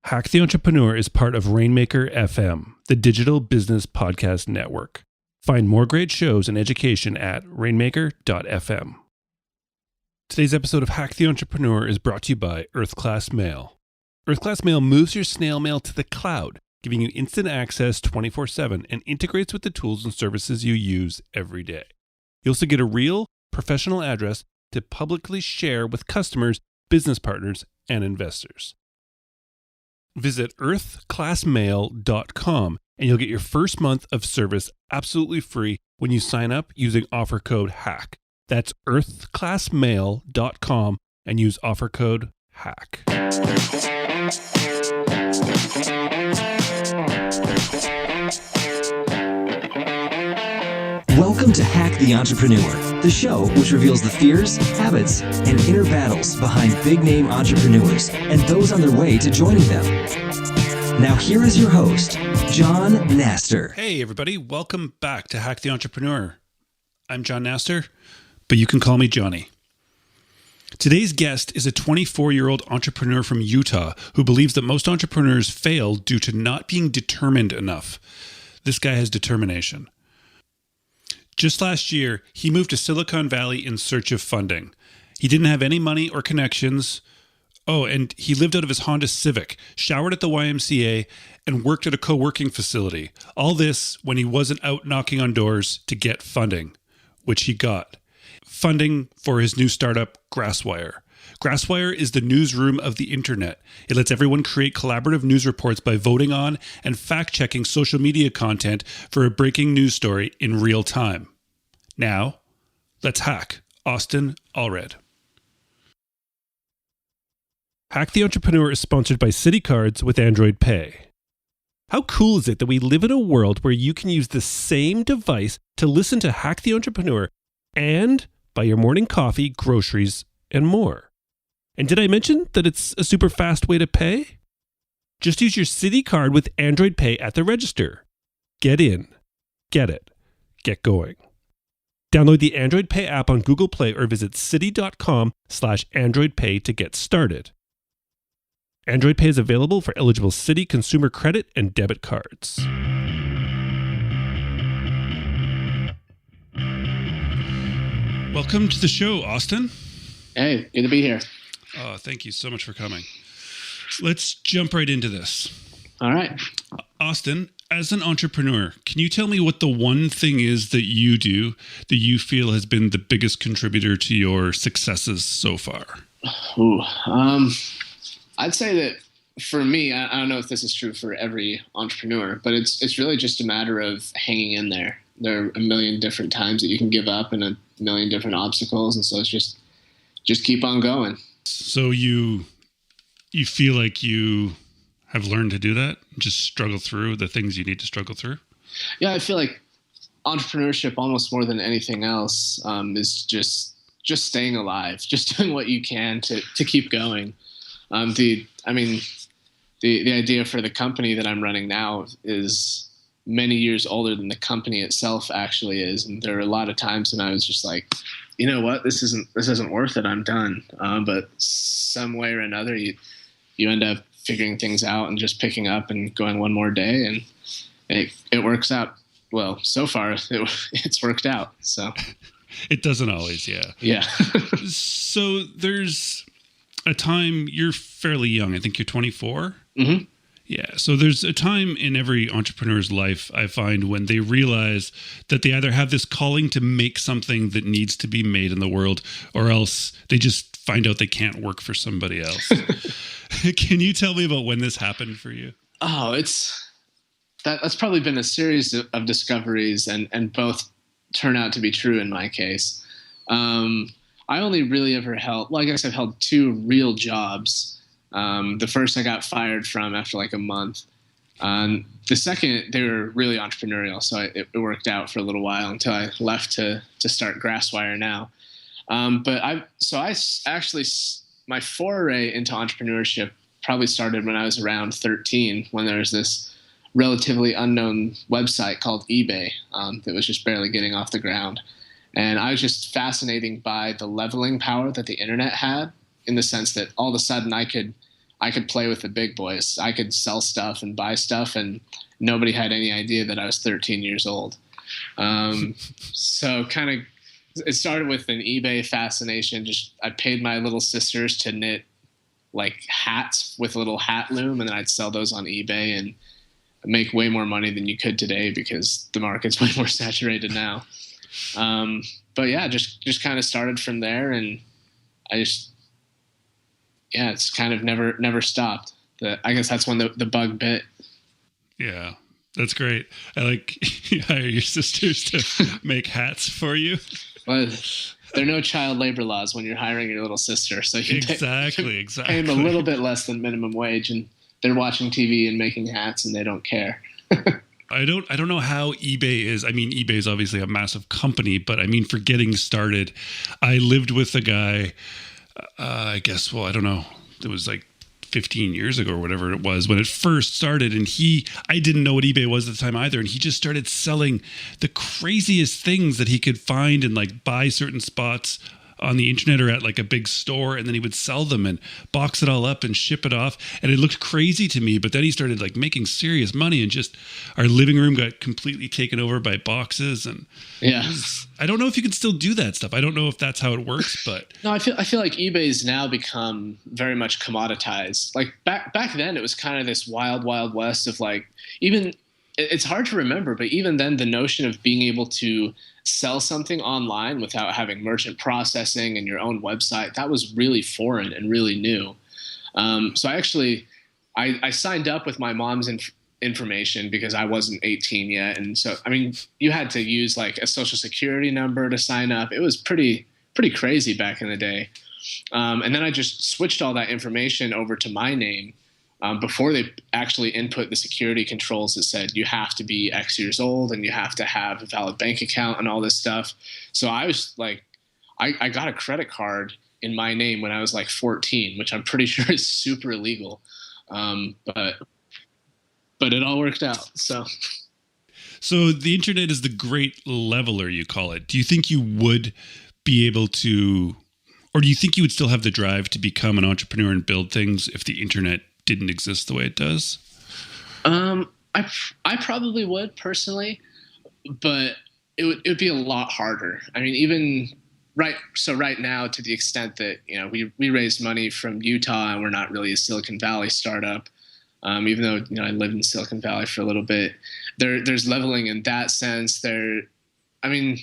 Hack the Entrepreneur is part of Rainmaker FM, the digital business podcast network. Find more great shows and education at rainmaker.fm. Today's episode of Hack the Entrepreneur is brought to you by Earth Class Mail. Earth Class Mail moves your snail mail to the cloud, giving you instant access 24/7 and integrates with the tools and services you use every day. You also get a real, professional address to publicly share with customers, business partners, and investors. Visit earthclassmail.com and you'll get your first month of service absolutely free when you sign up using offer code HACK. That's earthclassmail.com and use offer code HACK. Welcome to Hack the Entrepreneur, the show which reveals the fears, habits, and inner battles behind big-name entrepreneurs and those on their way to joining them. Now here is your host, John Naster. Hey everybody, welcome back to Hack the Entrepreneur. I'm John Naster, but you can call me Johnny. Today's guest is a 24-year-old entrepreneur from Utah who believes that most entrepreneurs fail due to not being determined enough. This guy has determination. Just last year, he moved to Silicon Valley in search of funding. He didn't have any money or connections. Oh, and he lived out of his Honda Civic, showered at the YMCA, and worked at a co-working facility. All this when he wasn't out knocking on doors to get funding, which he got. Funding for his new startup, Grassfire. Grassfire is the newsroom of the internet. It lets everyone create collaborative news reports by voting on and fact-checking social media content for a breaking news story in real time. Now, let's hack Austen Allred. Hack the Entrepreneur is sponsored by Citi Cards with Android Pay. How cool is it that we live in a world where you can use the same device to listen to Hack the Entrepreneur and buy your morning coffee, groceries, and more? And did I mention that it's a super fast way to pay? Just use your Citi Card with Android Pay at the register. Get in, get it, get going. Download the Android Pay app on Google Play or visit citi.com/Android Pay to get started. Android Pay is available for eligible Citi consumer credit and debit cards. Welcome to the show, Austen. Hey, good to be here. Oh, thank you so much for coming. Let's jump right into this. All right. Austen, as an entrepreneur, can you tell me what the one thing is that you do that you feel has been the biggest contributor to your successes so far? Ooh, I'd say that for me, I don't know if this is true for every entrepreneur, but it's really just a matter of hanging in there. There are a million different times that you can give up and a million different obstacles, and so it's just keep on going. So you feel like you have learned to do that? Just struggle through the things you need to struggle through? Yeah, I feel like entrepreneurship, almost more than anything else, is just staying alive, just doing what you can to keep going. The idea for the company that I'm running now is many years older than the company itself actually is, and there are a lot of times when I was just like, you know what, this isn't worth it. I'm done. But some way or another, you end up figuring things out and just picking up and going one more day, and it works out. Well, so far it's worked out. So it doesn't always, yeah. Yeah. So there's a time, you're fairly young. I think you're 24. Mm-hmm. Yeah. So there's a time in every entrepreneur's life, I find, when they realize that they either have this calling to make something that needs to be made in the world, or else they just find out they can't work for somebody else. Can you tell me about when this happened for you? Oh, that's probably been a series of discoveries, and both turn out to be true in my case. I only really ever held, well, I guess I've held two real jobs. The first I got fired from after like a month. The second, they were really entrepreneurial, so it worked out for a little while until I left to start Grassfire now. But my foray into entrepreneurship probably started when I was around 13, when there was this relatively unknown website called eBay that was just barely getting off the ground. And I was just fascinated by the leveling power that the internet had, in the sense that all of a sudden I could I could play with the big boys. I could sell stuff and buy stuff, and nobody had any idea that I was 13 years old. So kind of, it started with an eBay fascination. Just I paid my little sisters to knit like hats with a little hat loom, and then I'd sell those on eBay and make way more money than you could today because the market's way more saturated now. But yeah, just kind of started from there, and it's kind of never stopped. I guess that's when the bug bit. Yeah, that's great. I like you hire your sisters to make hats for you. Well, there are no child labor laws when you're hiring your little sister, so you exactly pay them a little bit less than minimum wage, and they're watching TV and making hats, and they don't care. I don't know how eBay is. I mean, eBay is obviously a massive company, but I mean, for getting started, I lived with a guy, I guess, well, I don't know. It was like 15 years ago or whatever it was when it first started. And I didn't know what eBay was at the time either. And he just started selling the craziest things that he could find and like buy certain spots on the internet or at like a big store, and then he would sell them and box it all up and ship it off. And it looked crazy to me, but then he started like making serious money, and just our living room got completely taken over by boxes. And yeah, I don't know if you can still do that stuff. I don't know if that's how it works, but no, I feel like eBay's now become very much commoditized. Like back then it was kind of this wild west of like, even it's hard to remember, but even then the notion of being able to sell something online without having merchant processing and your own website, that was really foreign and really new. So I signed up with my mom's information because I wasn't 18 yet. And so, I mean, you had to use like a social security number to sign up. It was pretty crazy back in the day. And then I just switched all that information over to my name. Before they actually input the security controls that said you have to be X years old and you have to have a valid bank account and all this stuff. So I was like, I got a credit card in my name when I was like 14, which I'm pretty sure is super illegal. But it all worked out. So the internet is the great leveler, you call it. Do you think you would be able to, or do you think you would still have the drive to become an entrepreneur and build things if the internet didn't exist the way it does? I probably would personally, but it would be a lot harder. I mean, even right now, to the extent that, you know, we raised money from Utah and we're not really a Silicon Valley startup, even though, you know, I lived in Silicon Valley for a little bit. There's leveling in that sense. I mean,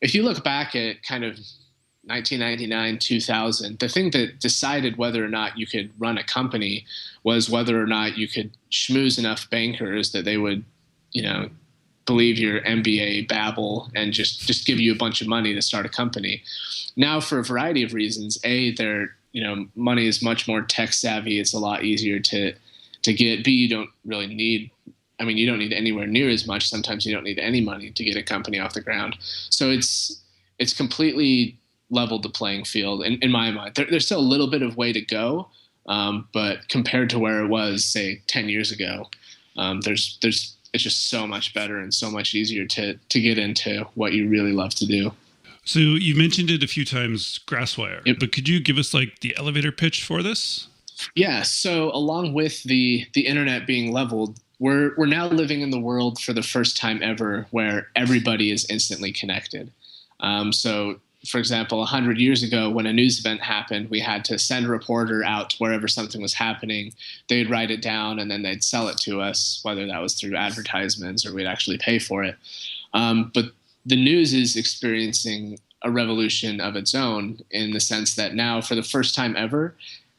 if you look back at kind of 1999, 2000, the thing that decided whether or not you could run a company was whether or not you could schmooze enough bankers that they would, you know, believe your MBA babble and just give you a bunch of money to start a company. Now, for a variety of reasons, money is much more tech savvy. It's a lot easier to get. B, you don't really need, you don't need anywhere near as much. Sometimes you don't need any money to get a company off the ground. So it's completely leveled the playing field in my mind. There's still a little bit of way to go, but compared to where it was, say, 10 years ago, it's just so much better and so much easier to get into what you really love to do. So you mentioned it a few times, Grassfire, yep. But could you give us like the elevator pitch for this? Yeah. So along with the internet being leveled, we're now living in the world for the first time ever where everybody is instantly connected. So for example, 100 years ago, when a news event happened, we had to send a reporter out to wherever something was happening. They'd write it down and then they'd sell it to us, whether that was through advertisements or we'd actually pay for it. But the news is experiencing a revolution of its own in the sense that now, for the first time ever,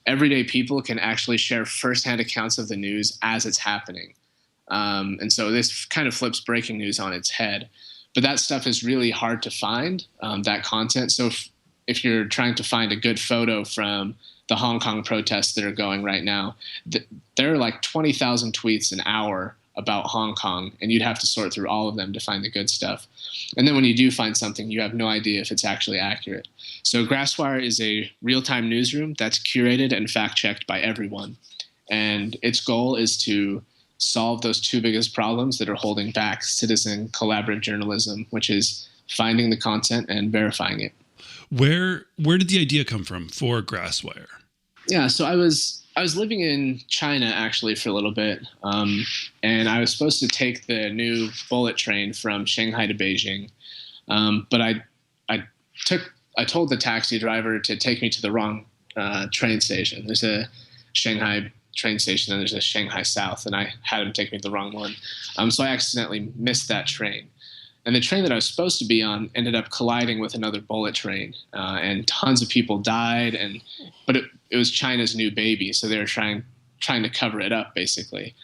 everyday people can actually share firsthand accounts of the news as it's happening. And so this kind of flips breaking news on its head. But that stuff is really hard to find, that content. So if you're trying to find a good photo from the Hong Kong protests that are going right now, there are like 20,000 tweets an hour about Hong Kong, and you'd have to sort through all of them to find the good stuff. And then when you do find something, you have no idea if it's actually accurate. So Grassfire is a real-time newsroom that's curated and fact-checked by everyone. And its goal is to solve those two biggest problems that are holding back citizen collaborative journalism, which is finding the content and verifying it. Where did the idea come from for Grassfire? Yeah, so I was I was living in China actually for a little bit, and I was supposed to take the new bullet train from Shanghai to Beijing, but I told the taxi driver to take me to the wrong train station. There's a Shanghai train station and there's a Shanghai South, and I had him take me to the wrong one, so I accidentally missed that train. And the train that I was supposed to be on ended up colliding with another bullet train, and tons of people died. But it was China's new baby, so they were trying to cover it up, basically.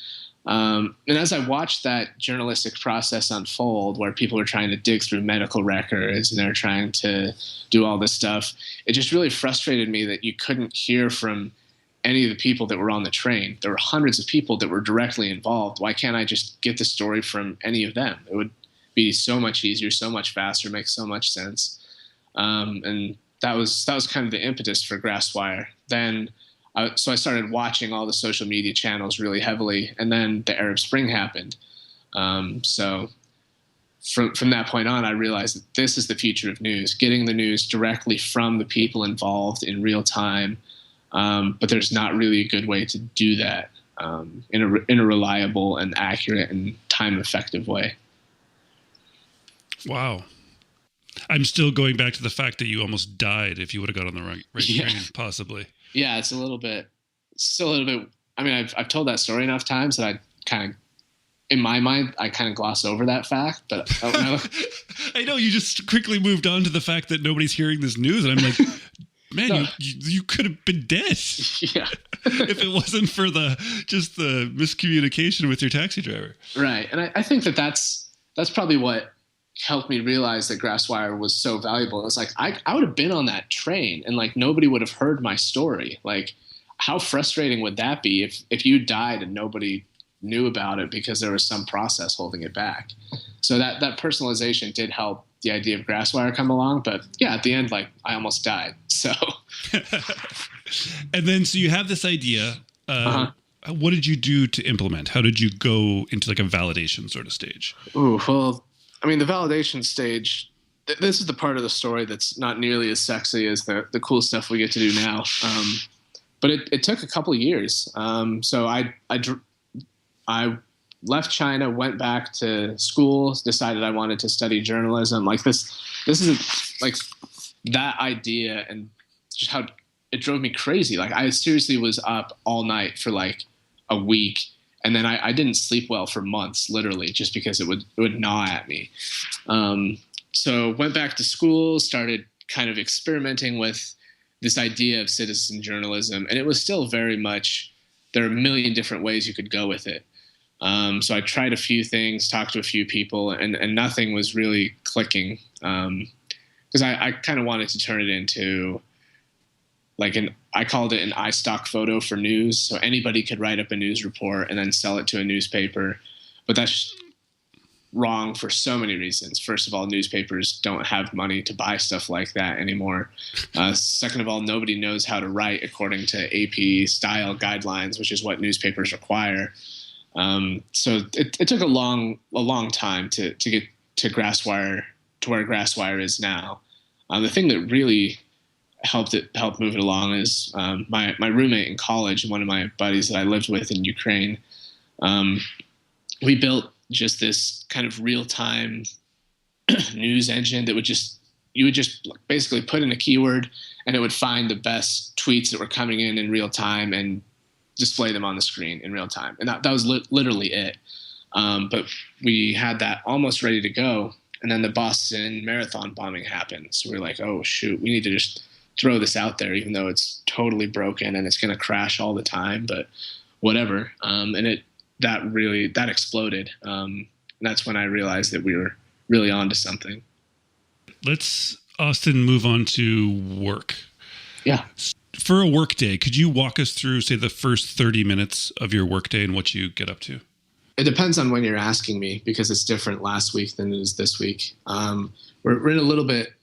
And as I watched that journalistic process unfold, where people were trying to dig through medical records and they're trying to do all this stuff, it just really frustrated me that you couldn't hear from any of the people that were on the train. There were hundreds of people that were directly involved. Why can't I just get the story from any of them? It would be so much easier, so much faster, make so much sense. And that was kind of the impetus for Grassfire. Then, so I started watching all the social media channels really heavily, and then the Arab Spring happened. So from that point on, I realized that this is the future of news, getting the news directly from the people involved in real time. But there's not really a good way to do that in a reliable and accurate and time-effective way. Wow. I'm still going back to the fact that you almost died if you would have got on the right train, possibly. Yeah, it's still a little bit. I mean, I've told that story enough times that I kind of, in my mind, I kind of gloss over that fact, but I don't know. I know you just quickly moved on to the fact that nobody's hearing this news, and I'm like, man, no. you could have been dead. Yeah. If it wasn't for the miscommunication with your taxi driver. Right, and I think that's probably what helped me realize that Grassfire was so valuable. It's like I would have been on that train and like nobody would have heard my story. Like, how frustrating would that be if you died and nobody knew about it because there was some process holding it back? So that personalization did help the idea of Grassfire come along. But yeah, at the end, like, I almost died. So and then so you have this idea. What did you do to implement? How did you go into like a validation sort of stage? Ooh, well, I mean, the validation stage, this is the part of the story that's not nearly as sexy as the cool stuff we get to do now. But it took a couple of years. So I left China, went back to school, decided I wanted to study journalism. Like this isn't like that idea, and just how it drove me crazy. Like, I seriously was up all night for like a week. And then I didn't sleep well for months, literally, just because it would gnaw at me. So went back to school, started kind of experimenting with this idea of citizen journalism. And it was still very much, there are a million different ways you could go with it. So I tried a few things, talked to a few people, and nothing was really clicking. Because I kind of wanted to turn it into like I called it an iStock photo for news. So anybody could write up a news report and then sell it to a newspaper. But that's wrong for so many reasons. First of all, newspapers don't have money to buy stuff like that anymore. Second of all, nobody knows how to write according to AP style guidelines, which is what newspapers require. So it took a long time to get to Grassfire, to where Grassfire is now. The thing that really helped move it along is my roommate in college and one of my buddies that I lived with in Ukraine. We built just this kind of real-time news engine that you would just basically put in a keyword and it would find the best tweets that were coming in real time and display them on the screen in real time. And that was literally it. But we had that almost ready to go. And then the Boston Marathon bombing happened. So we were like, oh, shoot, we need to just throw this out there, even though it's totally broken and it's going to crash all the time, but whatever. And that exploded. And that's when I realized that we were really onto something. Let's, Austen, move on to work. Yeah. For a work day, could you walk us through, say, the first 30 minutes of your work day and what you get up to? It depends on when you're asking me, because it's different last week than it is this week. We're in a little bit.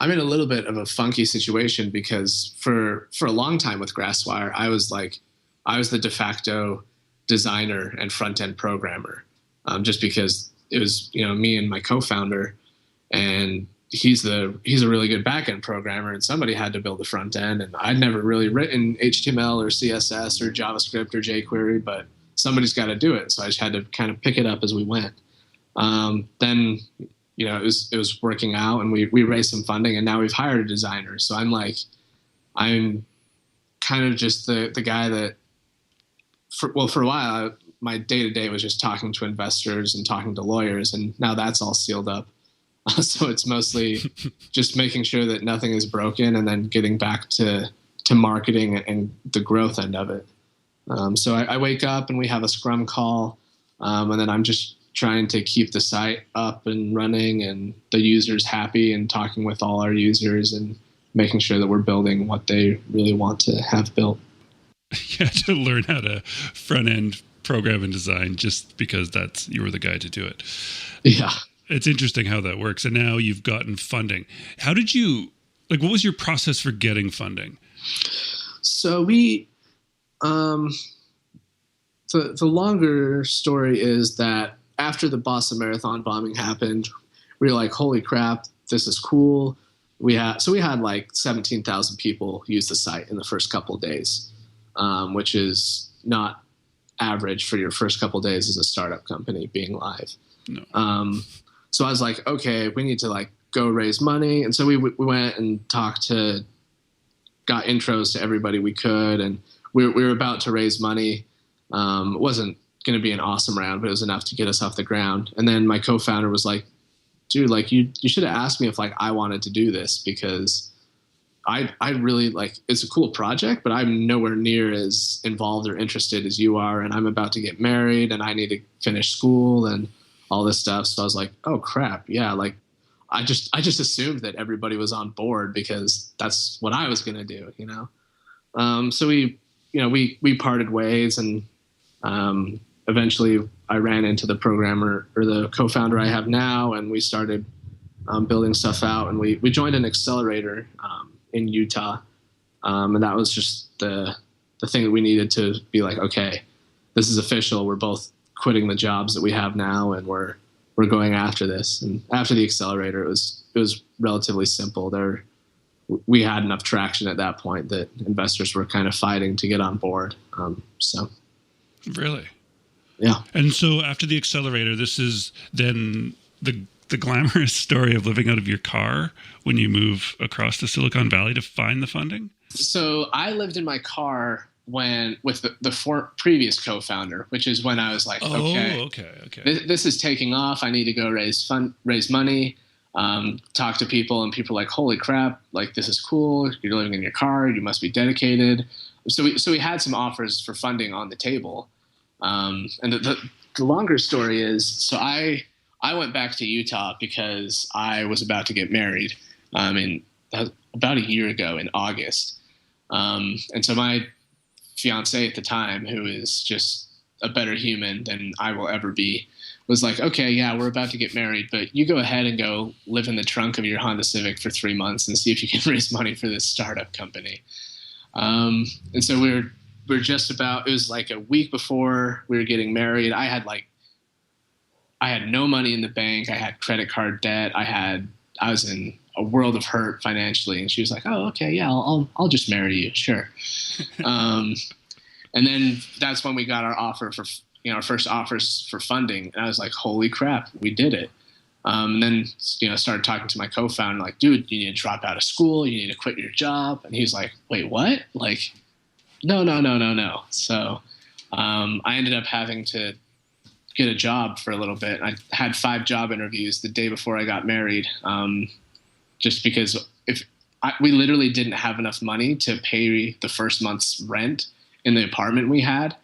I'm in a little bit of a funky situation because for a long time with Grassfire, I was the de facto designer and front end programmer, just because it was me and my co-founder, and he's a really good back-end programmer, and somebody had to build the front end. And I'd never really written HTML or CSS or JavaScript or jQuery, but somebody's got to do it. So I just had to kind of pick it up as we went. Then, it was working out, and we raised some funding, and now we've hired a designer. So I'm kind of just the guy that, for a while, my day-to-day was just talking to investors and talking to lawyers, and now that's all sealed up. So it's mostly just making sure that nothing is broken, and then getting back to marketing and the growth end of it. So I wake up and we have a scrum call, and then I'm just trying to keep the site up and running and the users happy, and talking with all our users and making sure that we're building what they really want to have built. You had to learn how to front end program and design just because you were the guy to do it. Yeah. It's interesting how that works. And now you've gotten funding. How did you, what was your process for getting funding? So the longer story is that after the Boston Marathon bombing happened, we were like, holy crap, this is cool. We had like 17,000 people use the site in the first couple of days, which is not average for your first couple of days as a startup company being live. No. So I was like, okay, we need to go raise money. And so we went and got intros to everybody we could. And we were about to raise money. It wasn't going to be an awesome round, but it was enough to get us off the ground. And then my co-founder was like, dude, you should have asked me if I wanted to do this, because I really it's a cool project, but I'm nowhere near as involved or interested as you are. And I'm about to get married, and I need to finish school and all this stuff. So I was like, oh crap. Yeah. I just assumed that everybody was on board because that's what I was going to do, So we parted ways, and eventually I ran into the programmer or the co-founder I have now, and we started building stuff out, and we joined an accelerator in Utah. And that was just the thing that we needed to be like, okay, this is official. We're both quitting the jobs that we have now, and we're going after this. And after the accelerator, it was relatively simple. We had enough traction at that point that investors were kind of fighting to get on board. Really? Yeah. And so after the accelerator, this is then the glamorous story of living out of your car when you move across to Silicon Valley to find the funding? So I lived in my car with the previous co-founder, which is when I was like, okay. This is taking off. I need to go raise money, talk to people, and people are like, holy crap, this is cool. You're living in your car. You must be dedicated. So we had some offers for funding on the table. And the longer story is, so I went back to Utah because I was about to get married, about a year ago in August. And so my fiance at the time, who is just a better human than I will ever be, was like, okay, yeah, we're about to get married, but you go ahead and go live in the trunk of your Honda Civic for 3 months and see if you can raise money for this startup company. And so we're just about, it was like a week before we were getting married. I had no money in the bank. I had credit card debt. I was in a world of hurt financially. And she was like, oh, okay, yeah, I'll just marry you. Sure. And then that's when we got our offer for, our first offers for funding. And I was like, holy crap, we did it. And then, started talking to my co-founder, like, dude, you need to drop out of school. You need to quit your job. And he was like, wait, what? No. So I ended up having to get a job for a little bit. I had 5 job interviews the day before I got married, just because we literally didn't have enough money to pay the first month's rent in the apartment we had.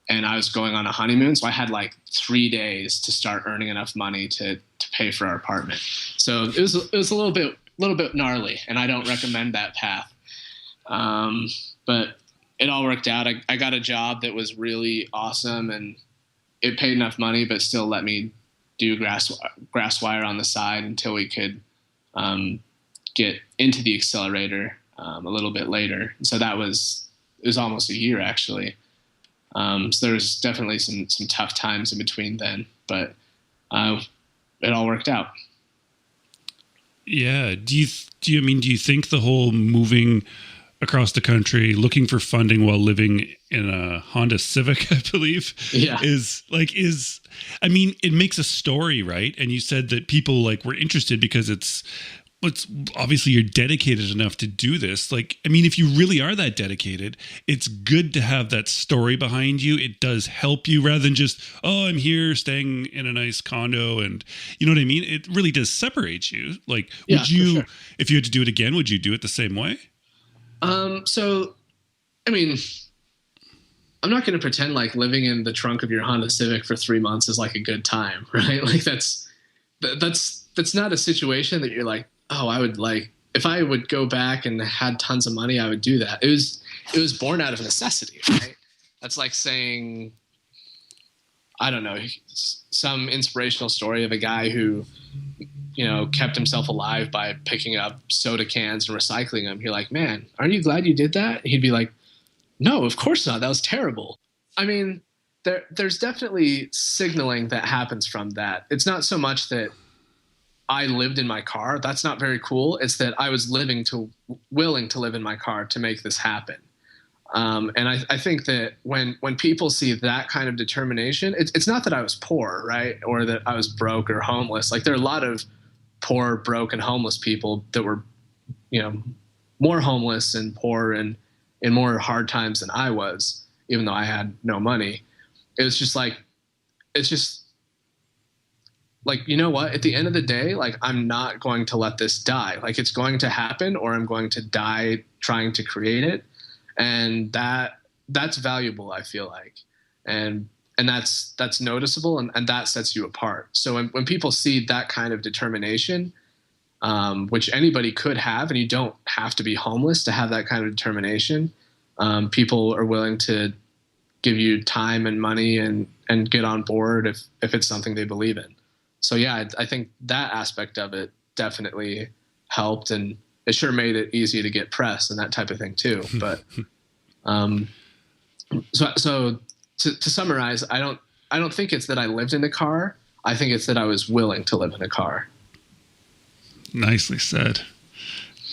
And I was going on a honeymoon, so I had 3 days to start earning enough money to pay for our apartment. So it was a little bit gnarly, and I don't recommend that path. But it all worked out. I got a job that was really awesome, and it paid enough money, but still let me do Grassfire on the side until we could get into the accelerator a little bit later. So it was almost a year actually. So there's definitely some tough times in between then, but it all worked out. Yeah. Do you think the whole moving across the country, looking for funding while living in a Honda Civic, I believe, Yeah. I mean, it makes a story, right? And you said that people like were interested because it's obviously you're dedicated enough to do this. Like, I mean, if you really are that dedicated, it's good to have that story behind you. It does help you rather than just, oh, I'm here staying in a nice condo. And you know what I mean? It really does separate you. Like, would you, sure. if you had to do it again, would you do it the same way? So, I mean, I'm not going to pretend like living in the trunk of your Honda Civic for 3 months is like a good time, right? Like that's not a situation that you're like, oh, I would like, if I would go back and had tons of money, I would do that. It was born out of necessity, right? That's like saying, I don't know, some inspirational story of a guy who, you know, kept himself alive by picking up soda cans and recycling them. You're like, man, aren't you glad you did that? He'd be like, no, of course not. That was terrible. I mean, there's definitely signaling that happens from that. It's not so much that I lived in my car. That's not very cool. It's that I was willing to live in my car to make this happen. And I think that when people see that kind of determination, it's not that I was poor, right? Or that I was broke or homeless. Like there are a lot of poor, broke, and homeless people that were, you know, more homeless and poor and in more hard times than I was, even though I had no money. It's just like, you know what? At the end of the day, like I'm not going to let this die. Like it's going to happen, or I'm going to die trying to create it. And that's valuable, I feel like. And that's noticeable, and that sets you apart. So when people see that kind of determination, which anybody could have, and you don't have to be homeless to have that kind of determination, people are willing to give you time and money and get on board if it's something they believe in. So yeah, I think that aspect of it definitely helped, and it sure made it easy to get press and that type of thing too. But so to summarize, I don't think it's that I lived in a car. I think it's that I was willing to live in a car. Nicely said.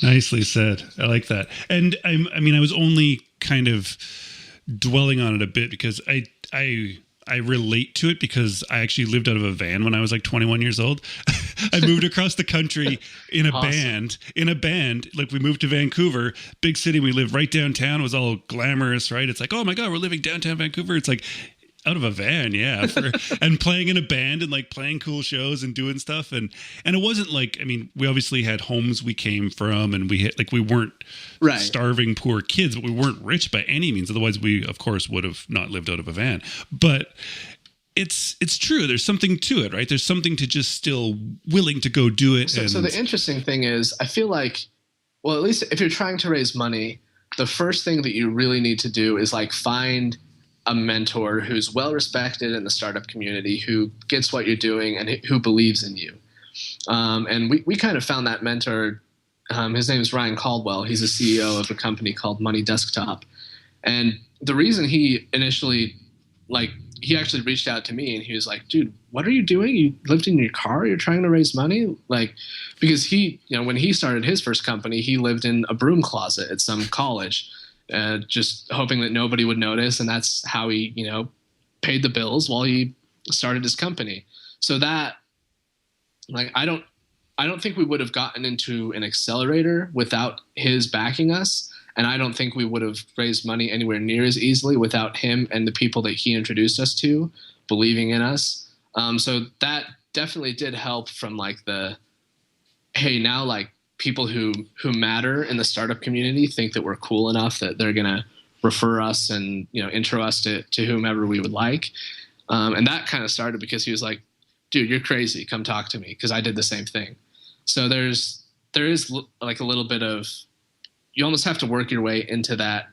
Nicely said. I like that. And I mean, I was only kind of dwelling on it a bit because I relate to it because I actually lived out of a van when I was like 21 years old. I moved across the country in a band. Like we moved to Vancouver, big city. We lived right downtown. It was all glamorous, right? It's like, oh my God, we're living downtown Vancouver. It's like out of a van. Yeah. And playing in a band and like playing cool shows and doing stuff. And it wasn't like, I mean, we obviously had homes we came from, and we weren't starving poor kids, but we weren't rich by any means. Otherwise we of course would have not lived out of a van. But it's true. There's something to it, right? There's something to just still willing to go do it. So the interesting thing is, I feel like, well, at least if you're trying to raise money, the first thing that you really need to do is like find a mentor who's well respected in the startup community, who gets what you're doing and who believes in you. And we kind of found that mentor. His name is Ryan Caldwell. He's a CEO of a company called Money Desktop. And the reason he initially, he actually reached out to me and he was like, dude, what are you doing? You lived in your car? You're trying to raise money? Like, because he, you know, when he started his first company, he lived in a broom closet at some college, just hoping that nobody would notice. And that's how he, you know, paid the bills while he started his company. So that, like, I don't think we would have gotten into an accelerator without his backing us. And I don't think we would have raised money anywhere near as easily without him and the people that he introduced us to believing in us. So that definitely did help from like the, hey, now like people who matter in the startup community think that we're cool enough that they're going to refer us and, you know, intro us to whomever we would like. And that kind of started because he was like, dude, you're crazy. Come talk to me. Because I did the same thing. So there is like a little bit of, you almost have to work your way into that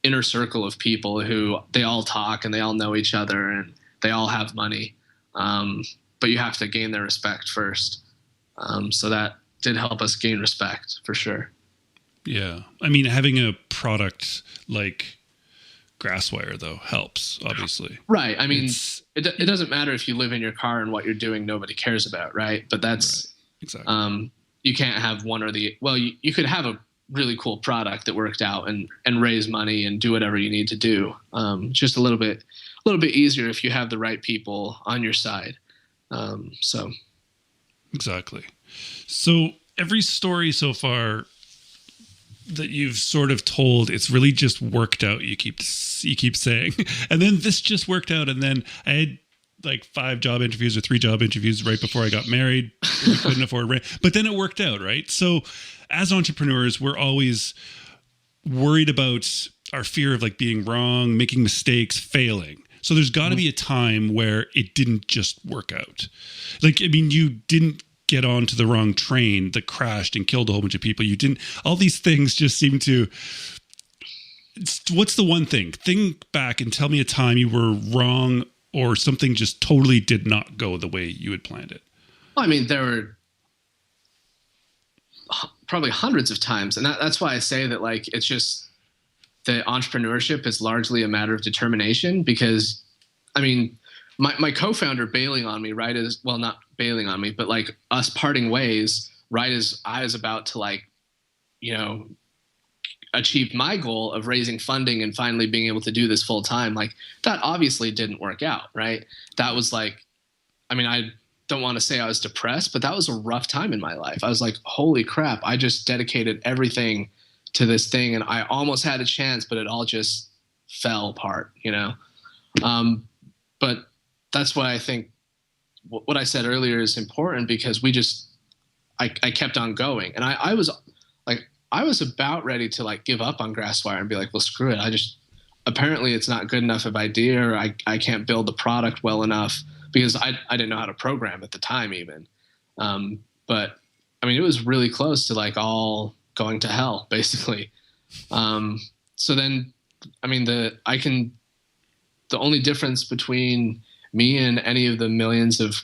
inner circle of people who they all talk and they all know each other and they all have money. But you have to gain their respect first. So that did help us gain respect for sure. Yeah. I mean, having a product like Grassfire though helps, obviously. Right. I mean, it doesn't matter if you live in your car and what you're doing, nobody cares about. Right. But that's, right. Exactly. you can't have one or the, well, you could have a really cool product that worked out and raise money and do whatever you need to do. Just a little bit easier if you have the right people on your side. So. Exactly. So every story so far that you've sort of told, it's really just worked out. You keep saying, and then this just worked out. And then I had like 5 job interviews or 3 job interviews right before I got married. We couldn't afford rent, but then it worked out. Right. So as entrepreneurs, we're always worried about our fear of like being wrong, making mistakes, failing. So there's got to be a time where it didn't just work out. Like, I mean, you didn't get onto the wrong train that crashed and killed a whole bunch of people. You didn't, all these things just seem to, what's the one thing? Think back and tell me a time you were wrong or something just totally did not go the way you had planned it. Well, I mean, there were probably hundreds of times. And that's why I say that, like, it's just that entrepreneurship is largely a matter of determination, because, I mean, my co-founder bailing on me, right, is, well, not bailing on me, but like us parting ways, right, as I was about to, like, you know, achieve my goal of raising funding and finally being able to do this full time. Like, that obviously didn't work out, right? That was like, I mean, I don't want to say I was depressed, but that was a rough time in my life. I was like, holy crap, I just dedicated everything to this thing and I almost had a chance, but it all just fell apart, you know? But that's why I think what I said earlier is important, because I kept on going. And I was about ready to like give up on Grassfire and be like, well, screw it. Apparently it's not good enough of idea, or I can't build the product well enough, because I didn't know how to program at the time even. But I mean, it was really close to like all going to hell basically. So then, I mean, the only difference between me and any of the millions of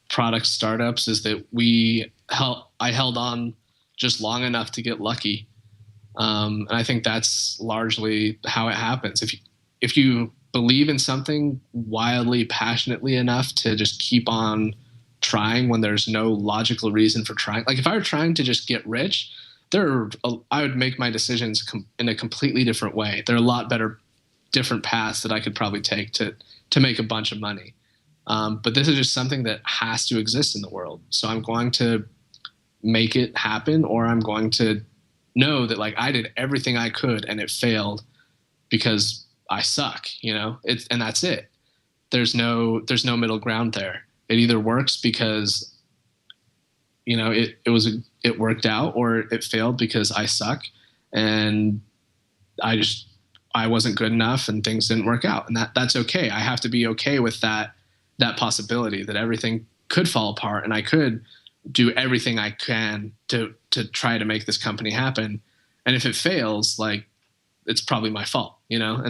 product startups is that I held on just long enough to get lucky. And I think that's largely how it happens. If you believe in something wildly passionately enough to just keep on trying when there's no logical reason for trying. Like, if I were trying to just get rich, I would make my decisions in a completely different way. There are a lot better different paths that I could probably take to make a bunch of money. But this is just something that has to exist in the world. So I'm going to make it happen, or I'm going to know that like I did everything I could and it failed because I suck, you know, and that's it. There's no middle ground there. It either works because, you know, it worked out, or it failed because I suck and I wasn't good enough and things didn't work out. And that's okay. I have to be okay with that possibility that everything could fall apart and I could do everything I can to try to make this company happen. And if it fails, like, it's probably my fault, you know?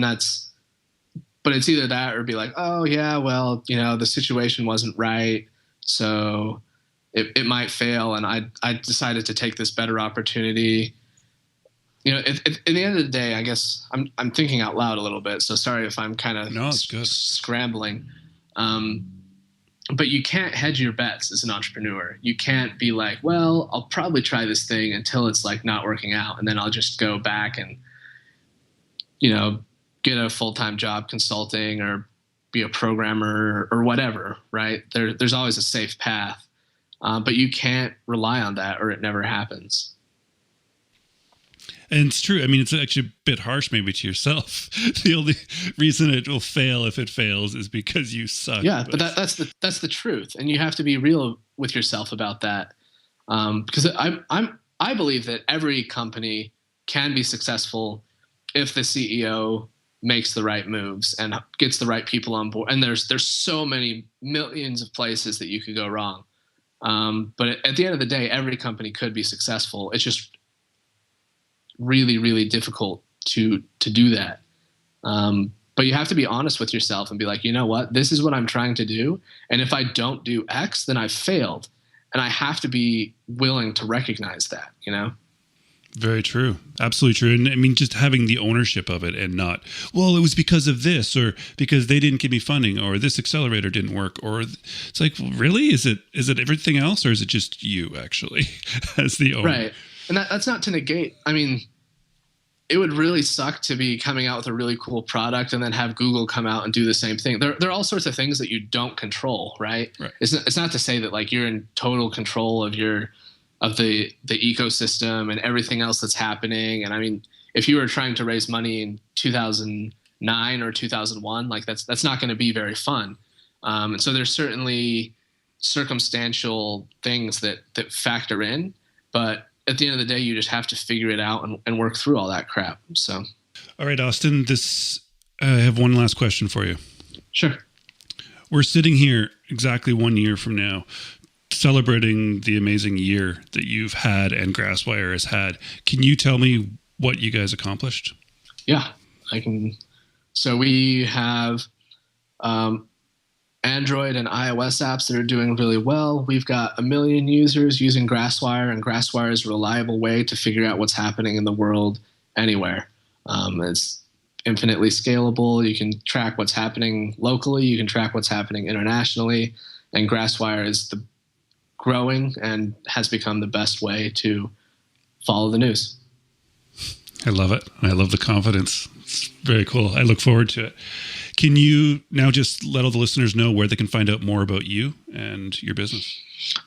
But it's either that or be like, oh yeah, well, you know, the situation wasn't right, so it might fail. And I decided to take this better opportunity. You know, at the end of the day, I guess I'm thinking out loud a little bit. So sorry if I'm kind of scrambling. But you can't hedge your bets as an entrepreneur. You can't be like, well, I'll probably try this thing until it's like not working out, and then I'll just go back and, you know, get a full-time job consulting or be a programmer or whatever, right? There's always a safe path, but you can't rely on that or it never happens. And it's true. I mean, it's actually a bit harsh maybe to yourself. The only reason it will fail if it fails is because you suck. Yeah, but that's the truth. And you have to be real with yourself about that. Because I believe that every company can be successful if the CEO makes the right moves and gets the right people on board. And there's so many millions of places that you could go wrong. But at the end of the day, every company could be successful. It's just really, really difficult to do that. But you have to be honest with yourself and be like, you know what, this is what I'm trying to do. And if I don't do X, then I've failed. And I have to be willing to recognize that, you know? Very true. Absolutely true. And I mean, just having the ownership of it and not, well, it was because of this, or because they didn't give me funding, or this accelerator didn't work, or it's like, well, really? Is it everything else, or is it just you actually as the owner? Right. And that's not to negate. I mean, it would really suck to be coming out with a really cool product and then have Google come out and do the same thing. There are all sorts of things that you don't control, right? It's not to say that like you're in total control of the ecosystem and everything else that's happening. And I mean, if you were trying to raise money in 2009 or 2001, like that's not going to be very fun. And so there's certainly circumstantial things that factor in, but at the end of the day, you just have to figure it out and work through all that crap. So, all right, Austen, I have one last question for you. Sure. We're sitting here exactly 1 year from now, celebrating the amazing year that you've had and Grassfire has had. Can you tell me what you guys accomplished? Yeah, I can. So we have Android and iOS apps that are doing really well. We've got 1 million users using Grassfire, and Grassfire is a reliable way to figure out what's happening in the world anywhere. It's infinitely scalable. You can track what's happening locally. You can track what's happening internationally. And Grassfire is growing and has become the best way to follow the news. I love it. I love the confidence. It's very cool. I look forward to it. Can you now just let all the listeners know where they can find out more about you and your business?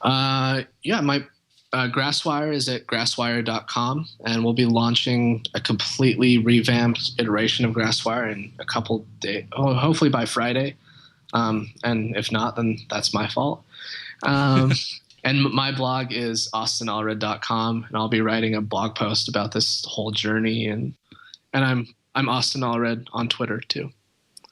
Yeah, my Grassfire is at grassfire.com, and we'll be launching a completely revamped iteration of Grassfire in a couple days, hopefully by Friday. And if not, then that's my fault. And my blog is austenallred.com, and I'll be writing a blog post about this whole journey. And I'm Austen Allred on Twitter too.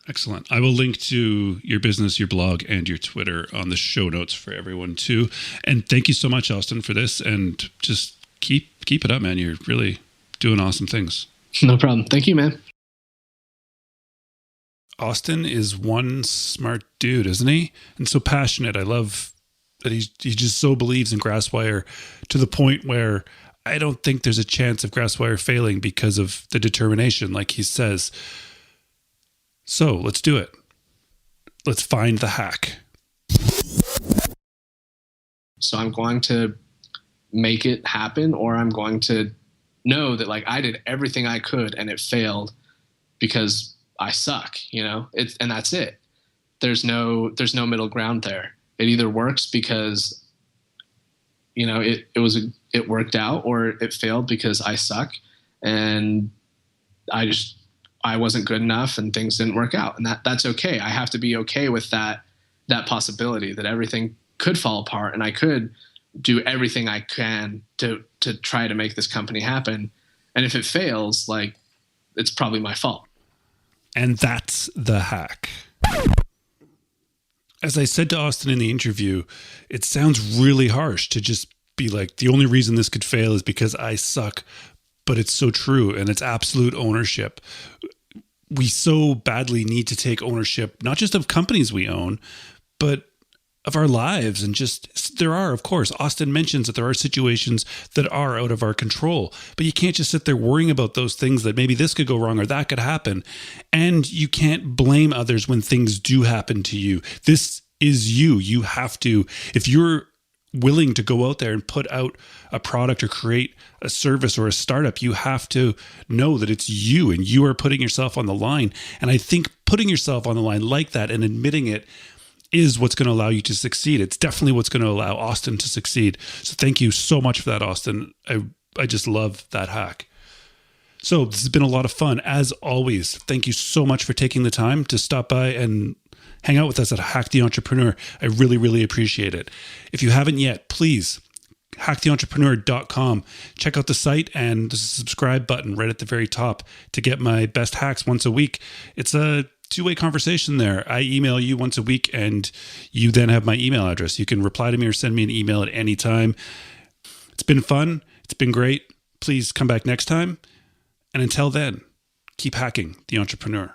Excellent. I will link to your business, your blog, and your Twitter on the show notes for everyone too. And thank you so much, Austen, for this. And just keep it up, man. You're really doing awesome things. No problem. Thank you, man. Austen is one smart dude, isn't he? And so passionate. I love that he just so believes in Grassfire to the point where I don't think there's a chance of Grassfire failing because of the determination, like he says. So let's do it. Let's find the hack. So I'm going to make it happen, or I'm going to know that like I did everything I could and it failed because I suck, and that's it. There's no middle ground there. It either works because, it worked out, or it failed because I suck and I wasn't good enough and things didn't work out. And that's okay. I have to be okay with that possibility that everything could fall apart and I could do everything I can to try to make this company happen. And if it fails, like, it's probably my fault. And that's the hack. As I said to Austen in the interview, it sounds really harsh to just be like, the only reason this could fail is because I suck. But it's so true, and it's absolute ownership. We so badly need to take ownership, not just of companies we own, but of our lives. And just, there are, of course, Austen mentions that there are situations that are out of our control, but you can't just sit there worrying about those things that maybe this could go wrong or that could happen. And you can't blame others when things do happen to you. This is you. You have to, if you're willing to go out there and put out a product or create a service or a startup, you have to know that it's you and you are putting yourself on the line. And I think putting yourself on the line like that and admitting it is what's going to allow you to succeed. It's definitely what's going to allow Austen to succeed. So thank you so much for that, Austen. I just love that hack. So this has been a lot of fun. As always, thank you so much for taking the time to stop by and hang out with us at Hack the Entrepreneur. I really, really appreciate it. If you haven't yet, please, hacktheentrepreneur.com. Check out the site, and there's a subscribe button right at the very top to get my best hacks once a week. It's a two-way conversation there. I email you once a week, and you then have my email address. You can reply to me or send me an email at any time. It's been fun. It's been great. Please come back next time. And until then, keep hacking the entrepreneur.